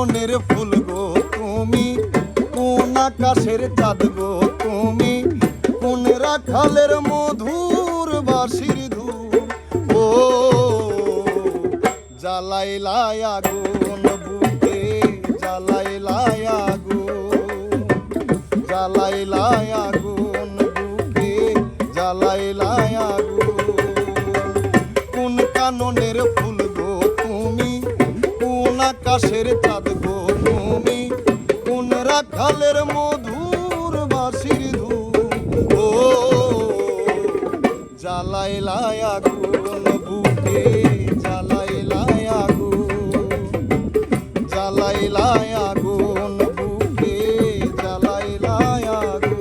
কাননের ফুল গো তুমি, কোন আকাশের চাঁদ গো তুমি, কোন রাখালের মধুর বাঁশির ধূপ। ও জ্বালাইলাই আগুন বুকে, জ্বালাইলাই আগুন, জ্বালাইলাই আগুন বুকে, জ্বালাইলাই আগুন। কোন কাননের ফুল গো তুমি, কোন আকাশের চাঁদ গো তুমি, কোন রাখালের মধুর বাঁশির ধূপ। ও জ্বালাইলাই আগুন বুকে, জ্বালাইলাই আগুন, জ্বালাইলাই আগুন বুকে, জ্বালাইলাই আগুন।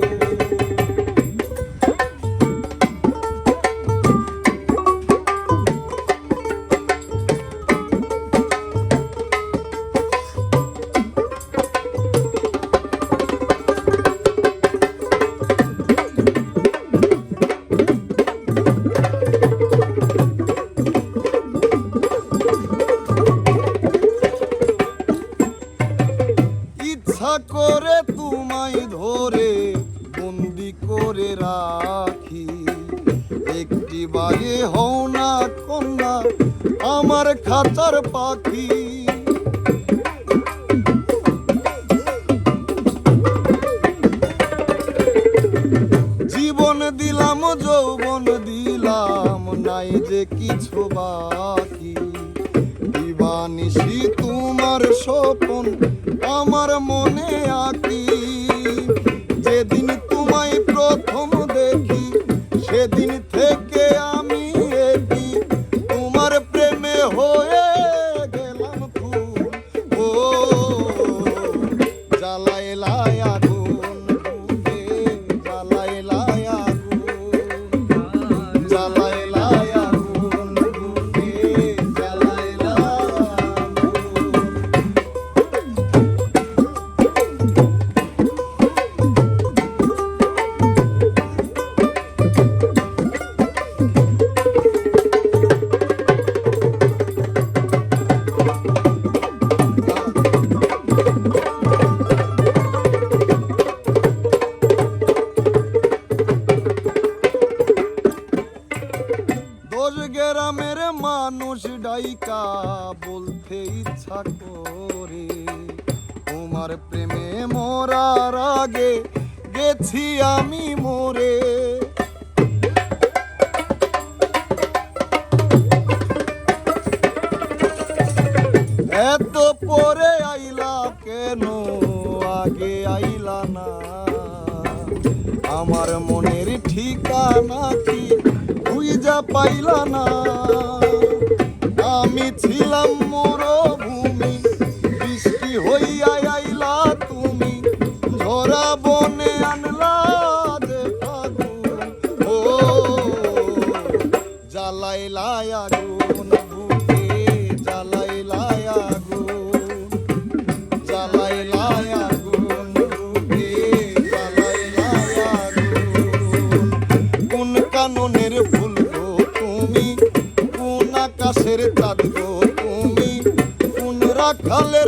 ইচ্ছা করে তোমায় ধরে বন্দি করে রাখি, একটি বারে হও না কন্যা আমার খাঁচার পাখি। জীবন দিলাম যৌবন দিলাম, নাই যে কিছু বাকি। দিবানিশি তোমার স্বপন আমার মনে আঁকি, যেদিন তোমায় প্রথম দেখি সেদিন থেকে আমি একই তোমার প্রেমে হয়ে গেলাম ফুল। ও জ্বালাইলাই আগুন বুকে, জ্বালাইলাই আগুন, জ্বালাইলাই আগুন বুকে, জ্বালাইলাই আগুন। দোষ গ্রামের মানুষ ডাইকা বলতে ইচ্ছা করে, তোমার প্রেমে মরার আগে গেছি আমি মরে। এত পরে আইলা কেন, আগে আইলা না? আমার মনের ঠিকানা কি খুঁজা পাইলা না? আমি ছিলাম মরুভূমি, বৃষ্টি হইয়া আইলা তুমি, ঝরা বনে আনলা যে ফাগুন। ও জ্বালাইলাই আগুন বুকে, জ্বালাইলাই আগুন, জ্বালাইলাই আগুন বুকে, জ্বালাইলাই আগুন। কোন কাননের ফুল গো তুমি, কোন আকাশের চাঁদ গো তুমি, কোন রাখালে